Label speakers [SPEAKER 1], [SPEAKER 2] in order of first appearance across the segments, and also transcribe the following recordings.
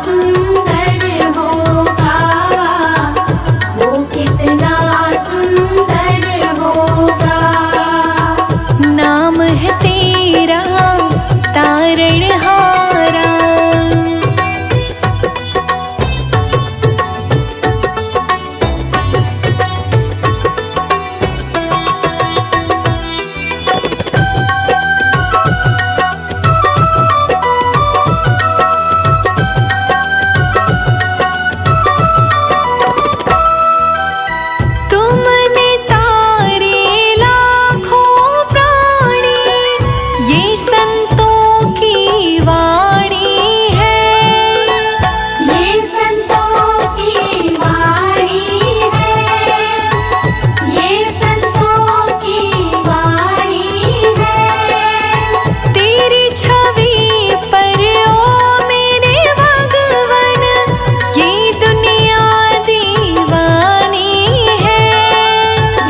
[SPEAKER 1] सुंदर होगा, वो कितना सुंदर होगा।
[SPEAKER 2] नाम है तेरा तारणहारा, तुमने तारे लाखों प्राणी, ये संतों की वाणी है।
[SPEAKER 1] ये संतों की वाणी है, ये संतों की वाणी है।
[SPEAKER 2] तेरी छवि पर ओ मेरे भगवन, ये दुनिया दीवानी है।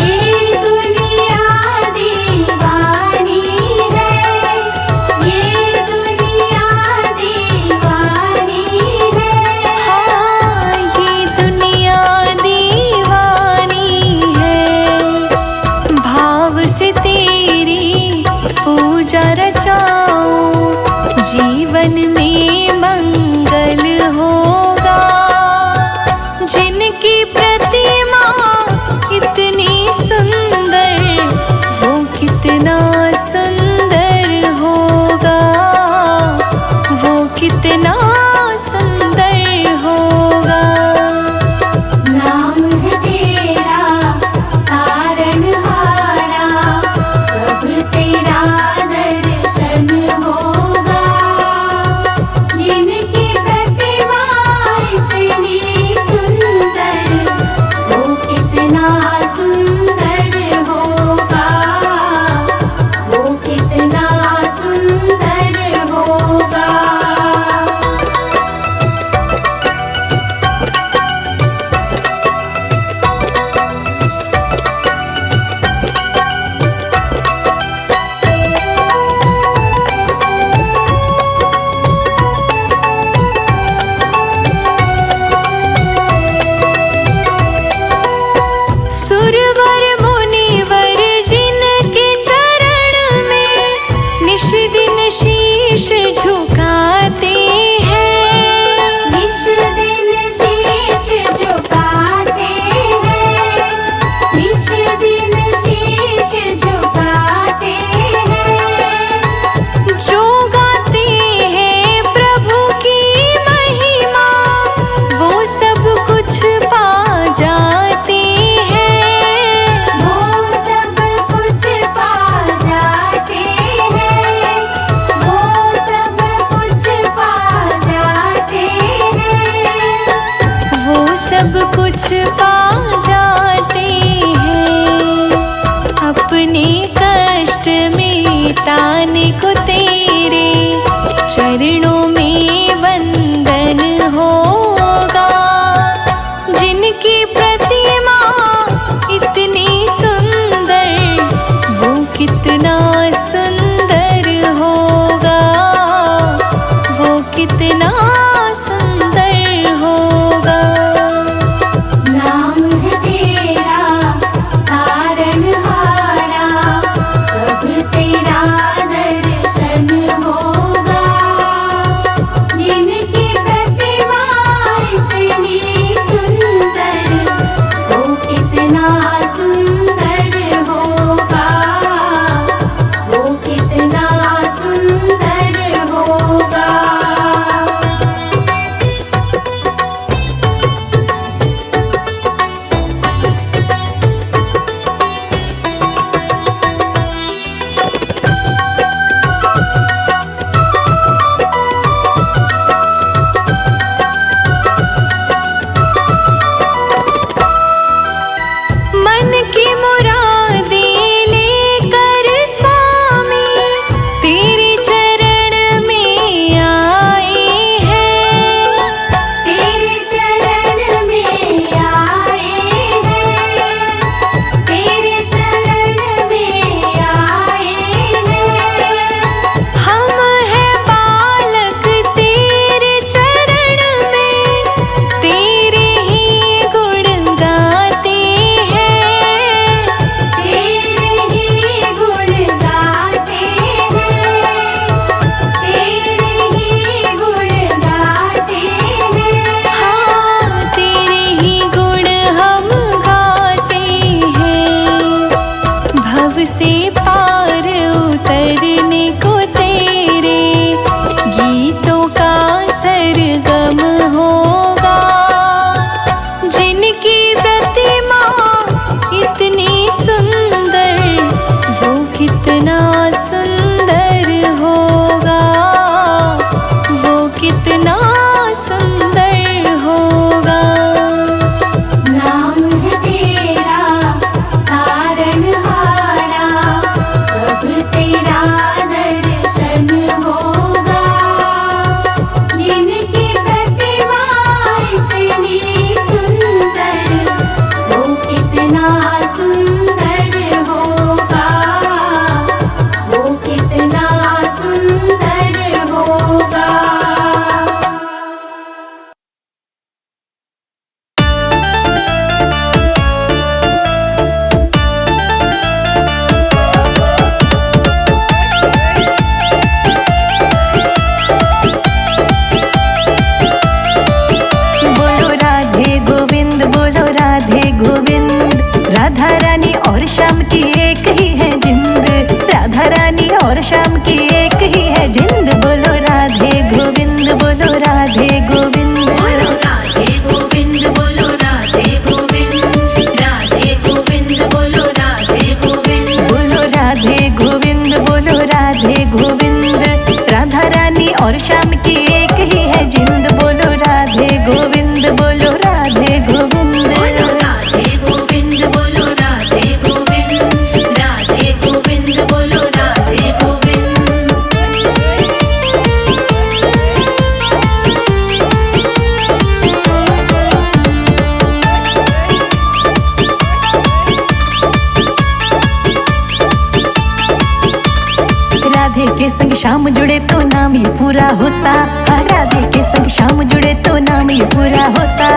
[SPEAKER 1] ये दुनिया दीवानी है, ये दुनिया दीवानी है।
[SPEAKER 2] हाँ, ये दुनिया दीवानी है। भाव से तेरी पूजा रचाऊं, जीवन में मंगल होगा। जिनकी प्रतिमा इतनी सुंदर, वो कितना सुंदर होगा, वो कितना सुंदर होगा।
[SPEAKER 1] नाम है तेरा तारणहारा, कब तेरा दर्शन होगा। जिनकी प्रतिमा इतनी सुंदर, वो कितना सुंदर होगा, वो कितना सुंदर होगा।
[SPEAKER 2] सुरवर मुनिवर जिनके चरण में निश दिन शीश झुकाते हैं।
[SPEAKER 1] निश दिन शीश झुकाते हैं, निश दिन शीश झुकाते हैं।
[SPEAKER 2] जो गाते हैं प्रभु की महिमा, वो सब कुछ पा जाते हैं।
[SPEAKER 1] वो सब कुछ पा जाते हैं, वो सब कुछ पा जाते हैं।
[SPEAKER 2] वो सब कुछ पा जाते हैं। अपने कष्ट मिटाने को तेरे चरणों में वंदन होगा। जिनकी प्रतिमा इतनी सुंदर, वो कितना सुंदर होगा, वो कितना सुंदर होगा।
[SPEAKER 1] नाम
[SPEAKER 2] जिंद। बोलो राधे गोविंद, बोलो राधे गोविंद।
[SPEAKER 1] बोलो राधे गोविंद, बोलो राधे गोविंद, राधे गोविंद, बोलो राधे गोविंद।
[SPEAKER 2] बोलो राधे गोविंद, बोलो राधे गोविंद। राधा रानी और श्याम की एक ही है जिंद। बोलो राधे गोविंद, बोलो राधे गोविंद।
[SPEAKER 1] बोलो राधे गोविंद, बोलो राधे गोविंद, राधे गोविंद, बोलो राधे गोविंद।
[SPEAKER 2] राधे के संग श्याम जुड़े तो नाम ये पूरा होता। हाँ, राधे के संग श्याम जुड़े तो नाम ये पूरा होता।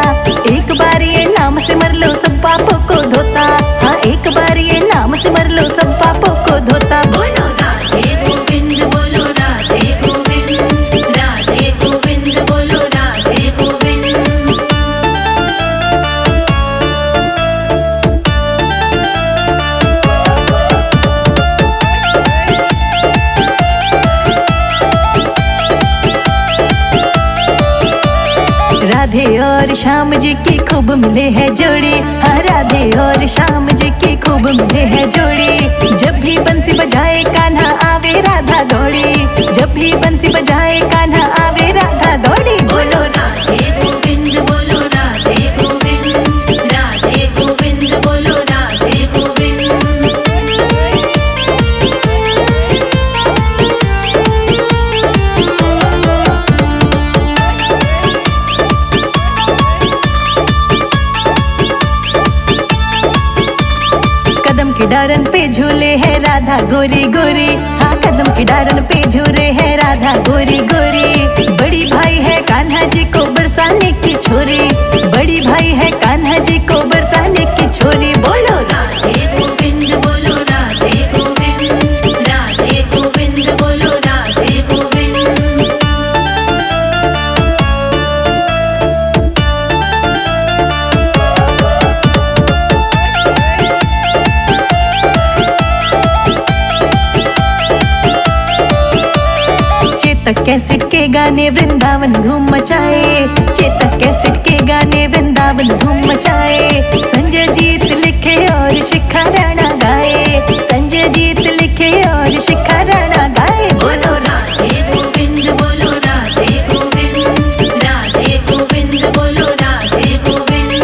[SPEAKER 2] एक बार ये नाम सिमर लो सब पापों को धोता। हाँ, एक बार ये नाम सिमर लो सब पापों को धोता।
[SPEAKER 1] बोलो राधे गोविंद, बोलो राधे गोविंद, राधे गोविंद, बोलो राधे गोविंद।
[SPEAKER 2] राधे और श्याम जी की खूब मिले है जोड़ी। हाँ, राधे और श्याम जी की खूब मिले है जोड़ी। जब भी बंसी बजाए कान्हा आवे राधा दौड़ी। जब भी बंसी बजाए कान्हा आवे राधा दौड़ी।
[SPEAKER 1] बोलो राधे गोविंद, बोलो राधे गोविंद, राधे गोविंद, बोलो राधे गोविंद।
[SPEAKER 2] कदम की डारन पे झूले है राधा गोरी गोरी। हाँ, कदम की डारन पे झूले है राधा गोरी गोरी। बड़ी भाई है कान्हा जी को बरसाने की छोरी। बड़ी भाई है कान्हा जी को बरसाने की छोरी। बोलो
[SPEAKER 1] राधे गोविंद, बोलो राधे गोविंद, राधे गोविंद, बोलो राधे गोविंद।
[SPEAKER 2] चेतक कैसेट के गाने वृंदावन धूम मचाए। चेतक कैसेट के गाने वृंदावन धूम मचाए। संजय जीत लिखे और शिखा राणा गाए। संजय जीत लिखे और शिखा राणा गाए।
[SPEAKER 1] बोलो राधे गोविंद, बोलो राधे गोविंद, राधे गोविंद, बोलो राधे गोविंद।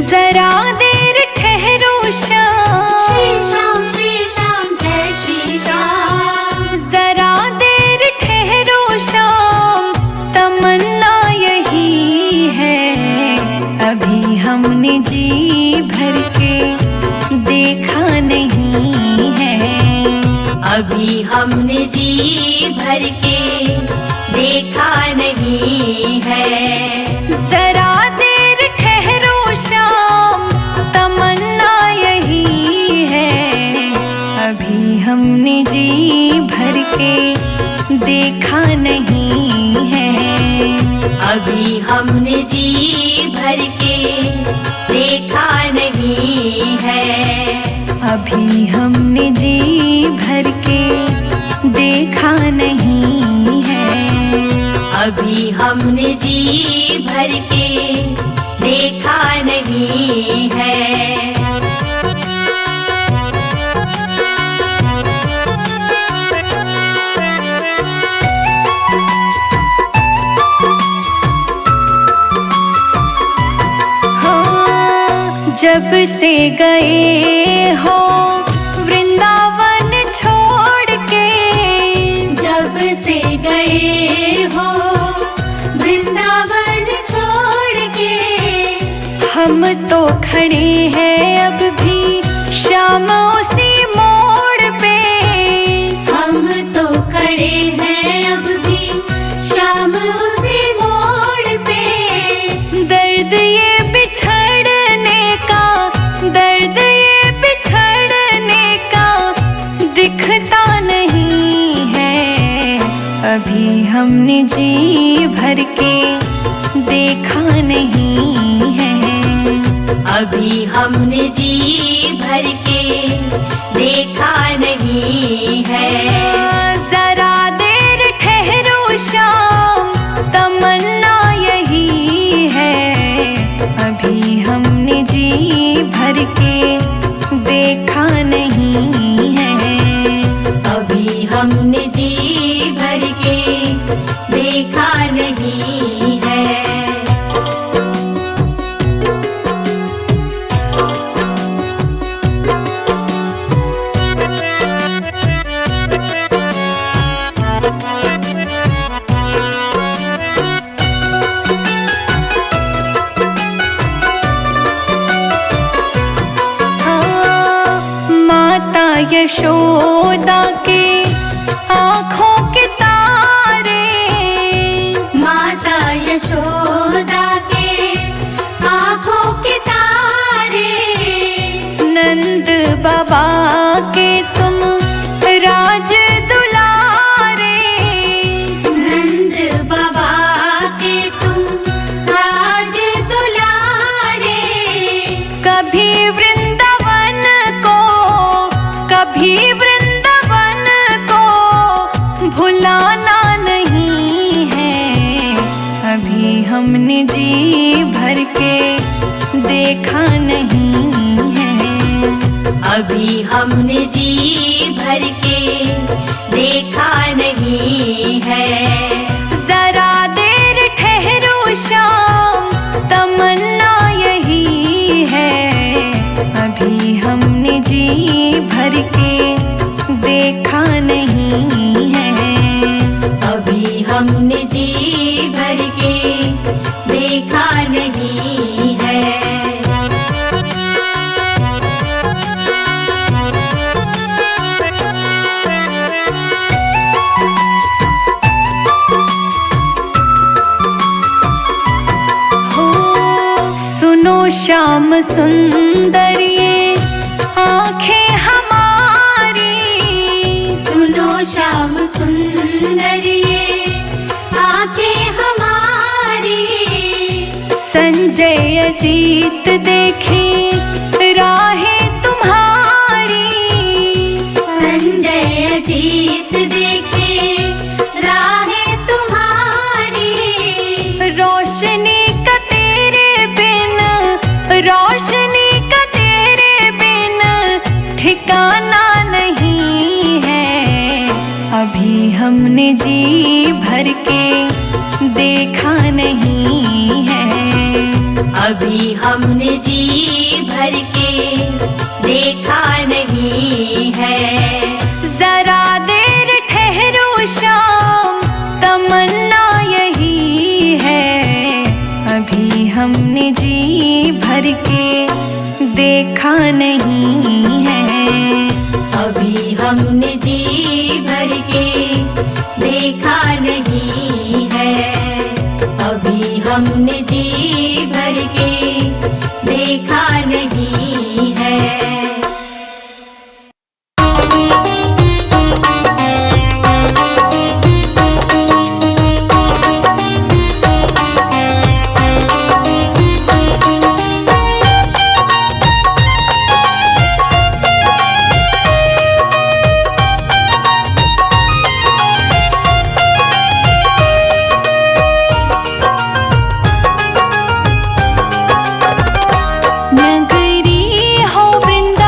[SPEAKER 2] जरा देर ठहरो श्याम,
[SPEAKER 1] श्री श्याम जय श्री श्याम।
[SPEAKER 2] जरा देर ठहरो श्याम, तमन्ना यही है। अभी हमने जी भर के देखा नहीं है।
[SPEAKER 1] अभी हमने जी भर के देखा नहीं है।
[SPEAKER 2] जरा देर ठहरो श्याम, तमन्ना यही है। अभी हमने जी भर के देखा नहीं है।
[SPEAKER 1] अभी हमने जी भर के देखा नहीं है।
[SPEAKER 2] अभी हमने जी भर के देखा नहीं है।
[SPEAKER 1] अभी हमने जी भर के देखा नहीं है।
[SPEAKER 2] जब से गए हो वृंदावन छोड़ के,
[SPEAKER 1] जब से गए हो वृंदावन छोड़ के,
[SPEAKER 2] हम तो खड़े हैं अब भी श्याम उसी मोड़ पे।
[SPEAKER 1] हम तो खड़े हैं अब भी श्याम उसी मोड़ पे।
[SPEAKER 2] दर्द ये बिछड़ने का, दर्द ये बिछड़ने का दिखता नहीं है। अभी हमने जी भर के देखा नहीं है।
[SPEAKER 1] अभी हमने जी भर के देखा नहीं है।
[SPEAKER 2] जरा देर ठहरो श्याम, तमन्ना यही है। अभी हमने जी भर के देखा नहीं है।
[SPEAKER 1] अभी हमने जी भर के देखा नहीं है।
[SPEAKER 2] यशोदा के आँखों के तारे,
[SPEAKER 1] माता यशोदा के आँखों के तारे,
[SPEAKER 2] नंद बाबा के तुम राज दुलारे,
[SPEAKER 1] नंद बाबा के तुम राज दुलारे।
[SPEAKER 2] कभी वृंदावन को, कभी वृंदावन को भुलाना नहीं है। अभी हमने जी भर के देखा नहीं है।
[SPEAKER 1] अभी हमने जी भर के देखा नहीं है।
[SPEAKER 2] जरा देर ठहरो श्याम, तमन्ना यही है। अभी हमने जी भर के देखा नहीं है।
[SPEAKER 1] अभी हमने जी भर के देखा नहीं है।
[SPEAKER 2] सुनो श्याम सुंदर ये आँखें हमारी,
[SPEAKER 1] सुनो श्याम सुंदर ये आँखें हमारी।
[SPEAKER 2] संजय अजीत देखे राहें तुम्हारी,
[SPEAKER 1] संजय अजीत देखे राहें तुम्हारी।
[SPEAKER 2] रोशनी का तेरे बिन, रोशनी का तेरे बिन ठिकाना नहीं है। अभी हमने जी भर के देखा नहीं है।
[SPEAKER 1] अभी हमने जी
[SPEAKER 2] देखा नहीं है।
[SPEAKER 1] अभी हमने जी भर के देखा नहीं है। अभी हमने जी भर के देखा नहीं है।
[SPEAKER 2] नगरी हो वृंदावन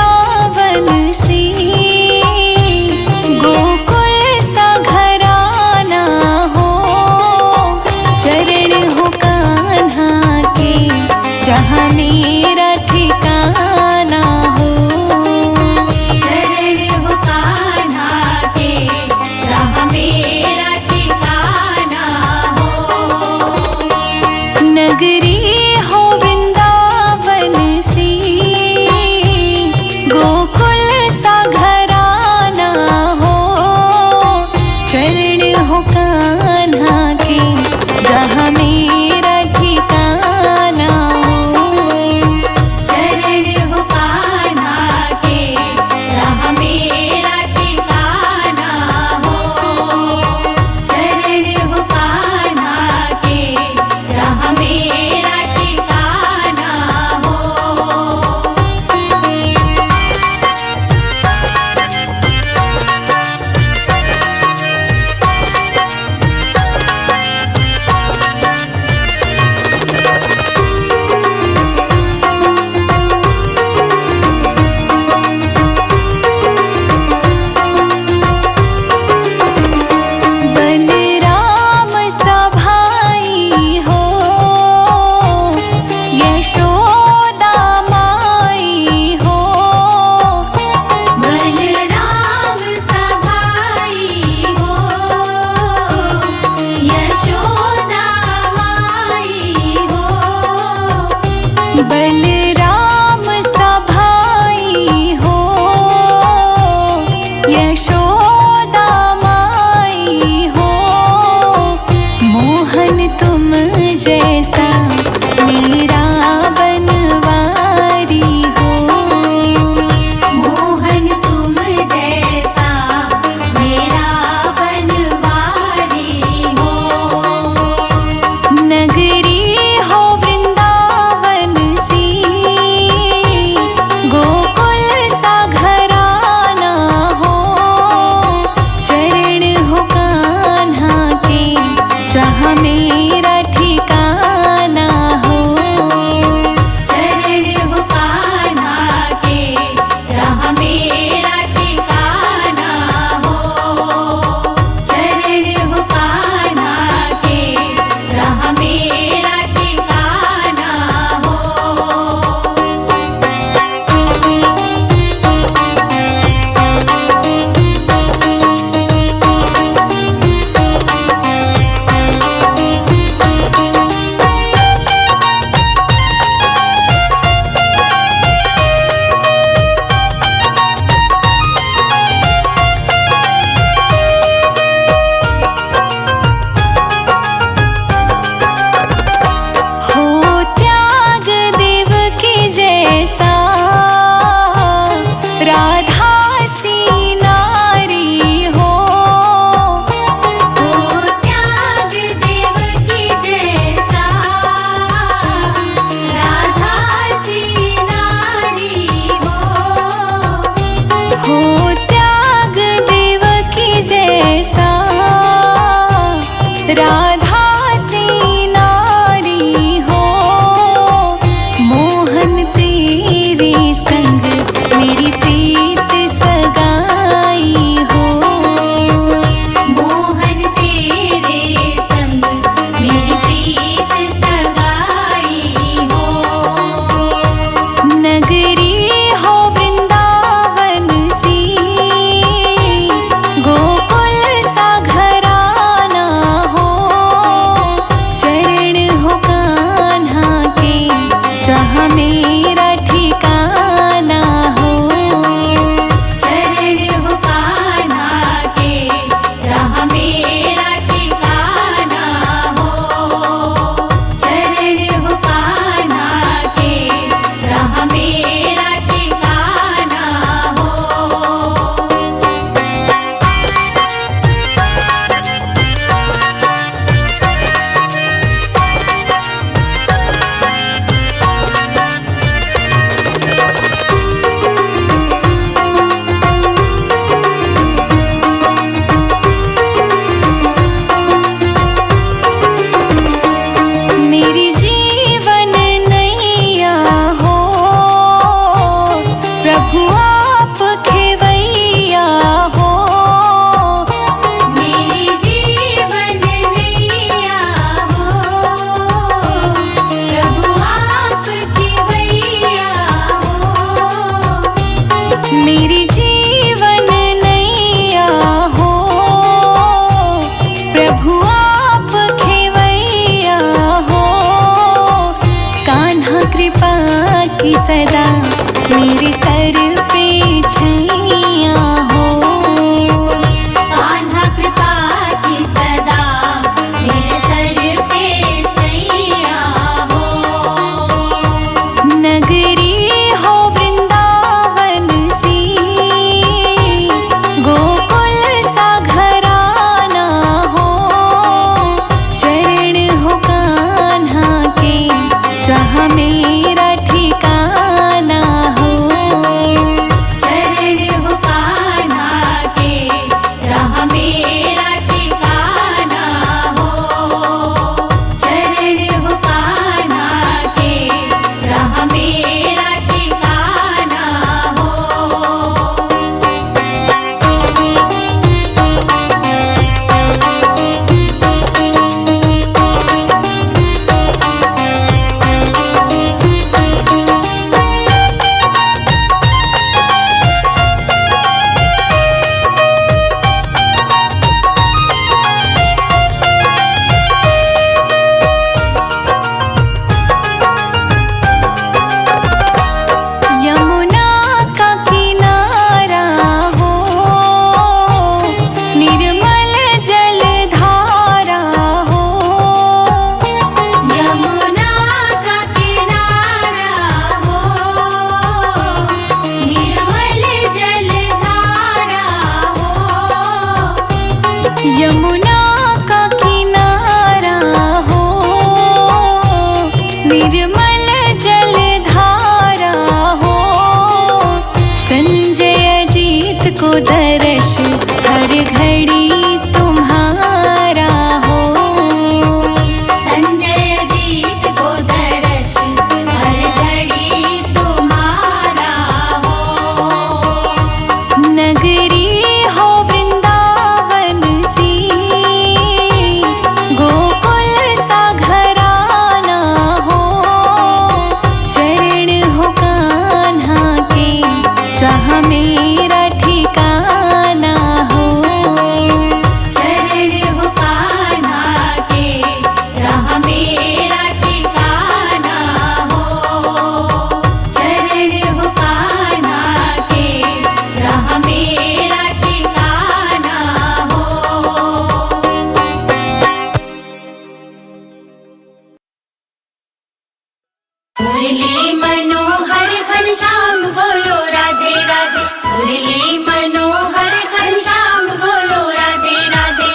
[SPEAKER 2] मेरे सर पे छैया हो।
[SPEAKER 1] कान्हा कृपा की सदा मेरे सर पे छैया हो।
[SPEAKER 2] नगरी हो वृंदावन सी, गोकुल सा घराना हो। चरण हो कान्हा के जहाँ मेरा ठिकाना हो।
[SPEAKER 1] चरण हो कान्हा के जहाँ मेरा ठिकाना हो। चरण हो कान्हा के जहाँ मेरा ठिकाना हो।
[SPEAKER 2] यमुना का किनारा हो, निर्मल जल धारा हो।
[SPEAKER 1] यमुना का किनारा हो, निर्मल जलधारा हो।
[SPEAKER 2] यमुना का किनारा हो, निर्मल जल धारा हो। संजय अजीत को दर्श हर घड़ी तुम्हारा हो।
[SPEAKER 1] संजय जीत को दर्श हर घड़ी तुम्हारा हो।
[SPEAKER 2] नगरी हो वृंदावन सी, गोकुल सा घराना हो। चरण हो कान्हा के जहाँ मेरा ठिकाना हो।
[SPEAKER 1] चरण हो कान्हा के जहाँ मेरा ठिकाना हो। चरण हो कान्हा के जहाँ मेरा ठिकाना हो। मुरली मनोहर घनश्याम बोलो राधे राधे। मुरली मनोहर घनश्याम बोलो राधे राधे।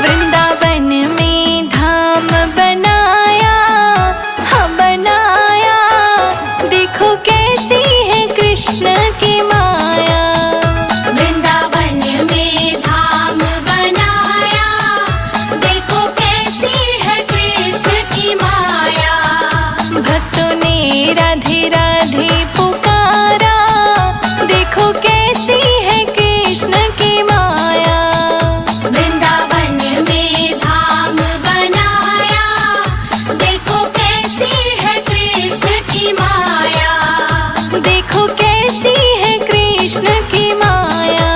[SPEAKER 2] वृंदावन में धाम बनाया, हाँ बनाया। देखो कैसी है कृष्ण की माया।
[SPEAKER 1] वृंदावन में धाम बनाया, देखो कैसी है कृष्ण की माया।
[SPEAKER 2] भक्तों ने राधे राधे पुकारा, देखो कैसी है कृष्ण की माया।
[SPEAKER 1] वृंदावन में धाम बनाया, देखो कैसी है कृष्ण की माया।
[SPEAKER 2] देखो कैसी है कृष्ण की माया।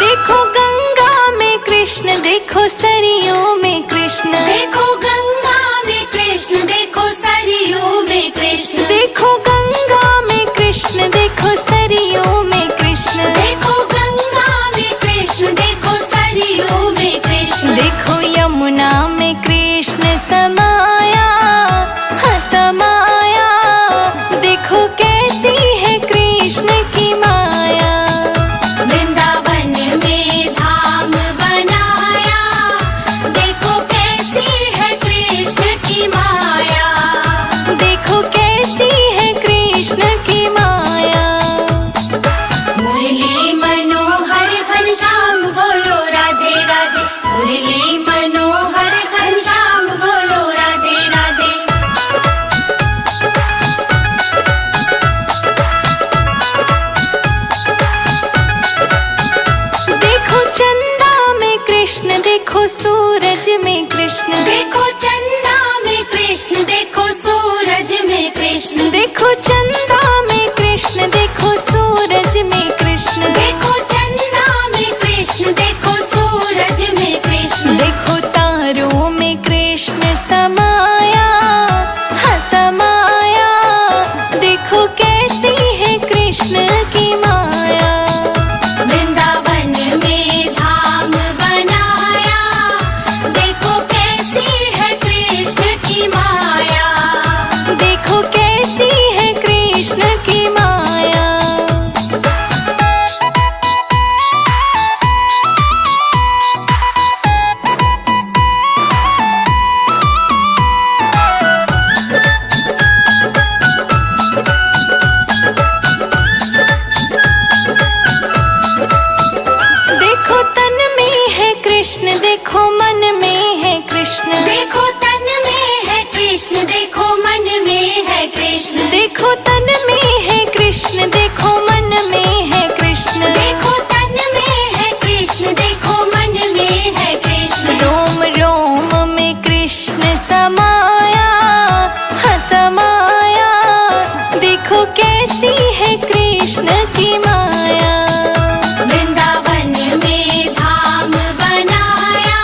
[SPEAKER 2] देखो गंगा में कृष्ण, देखो सरयू में कृष्ण।
[SPEAKER 1] देखो गंगा में कृष्ण, देखो सरयू में कृष्ण।
[SPEAKER 2] देखो गंगा में कृष्ण, देखो सरयू में कृष्ण।
[SPEAKER 1] देखो गंगा में कृष्ण, देखो सरयू में कृष्ण।
[SPEAKER 2] देखो यमुना में कृष्ण समाया, हाँ समाया। देखो कैसी है कृष्ण की माया।
[SPEAKER 1] वृंदावन में धाम बनाया,
[SPEAKER 2] कृष्ण, देखो सूरज में कृष्ण,
[SPEAKER 1] देखो चंदा में कृष्ण, देखो सूरज में कृष्ण,
[SPEAKER 2] देखो चंदा में कृष्ण, देखो सूरज में कृष्ण,
[SPEAKER 1] देखो चंदा में कृष्ण, देखो सूरज में कृष्ण,
[SPEAKER 2] देखो तारों में कृष्ण समाया, हाँ समाया, देखो कैसी है कृष्ण की माया।
[SPEAKER 1] वृंदावन में धाम बनाया, देखो कैसी है कृष्ण की माया,
[SPEAKER 2] देखो कैसी है कृष्ण की माया। देखो तन में है कृष्ण, देखो मन में है कृष्ण,
[SPEAKER 1] देखो तन में है कृष्ण, देखो मन में है कृष्ण,
[SPEAKER 2] देखो तन में है कृष्ण, देखो मन में है कृष्ण,
[SPEAKER 1] देखो तन में है कृष्ण, देखो मन में है कृष्ण,
[SPEAKER 2] रोम रोम में कृष्ण समाया, हाँ समाया, देखो कैसी है कृष्ण की माया।
[SPEAKER 1] वृंदावन में धाम बनाया,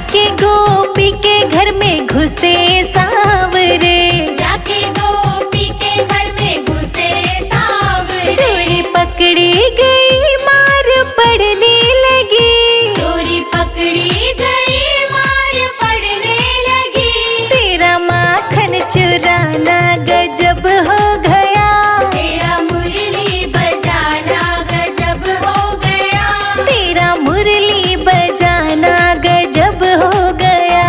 [SPEAKER 2] जाके गोपी के घर में घुसे सांवरे,
[SPEAKER 1] जाके गोपी के घर में घुसे सांवरे।
[SPEAKER 2] चोरी पकड़ी गई मार पड़ने लगी,
[SPEAKER 1] चोरी पकड़ी गई मार पड़ने लगी।
[SPEAKER 2] तेरा माखन चुराना गजब हो गया,
[SPEAKER 1] तेरा मुरली बजाना गजब हो गया।
[SPEAKER 2] तेरा मुरली बजाना गजब हो गया।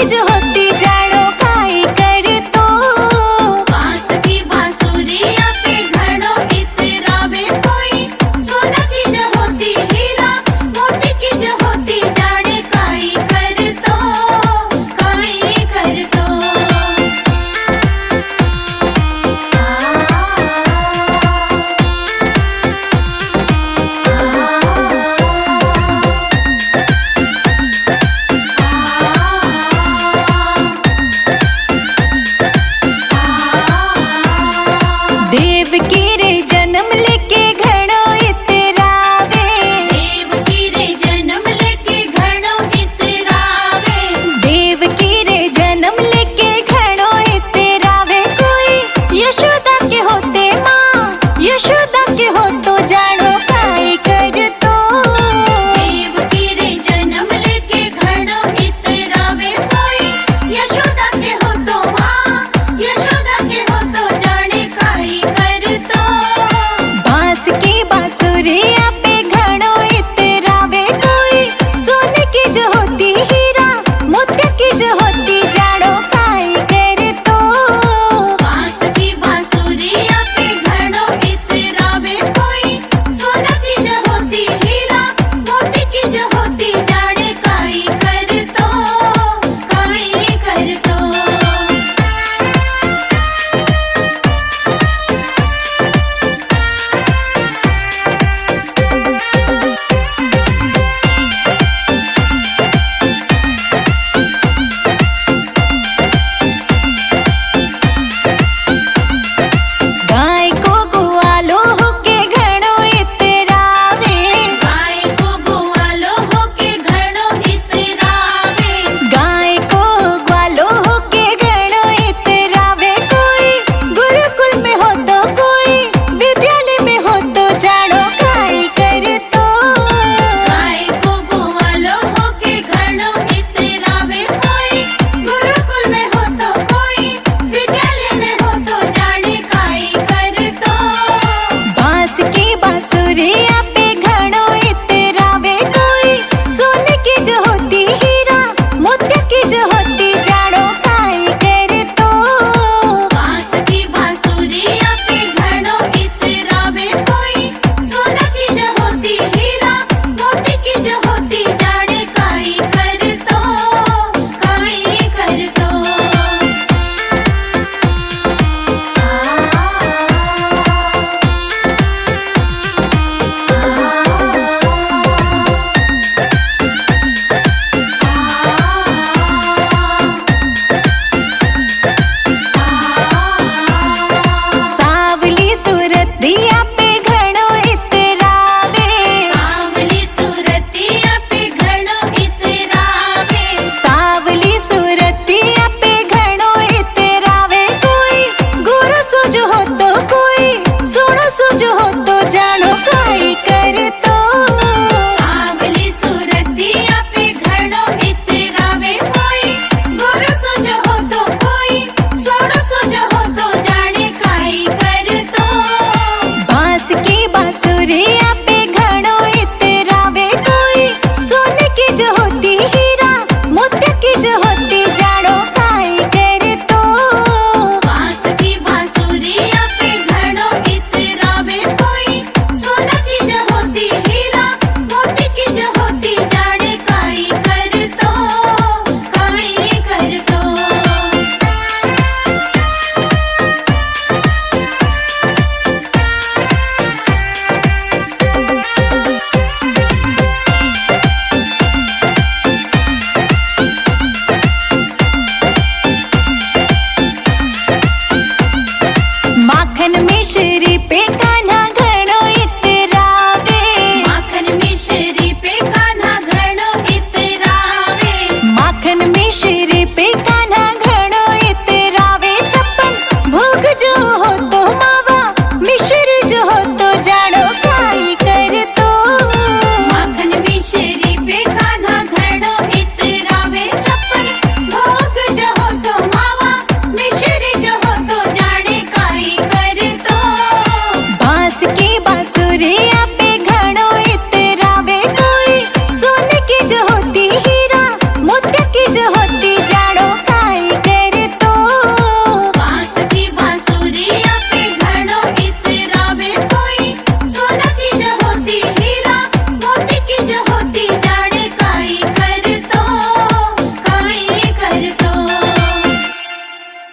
[SPEAKER 2] तेज होती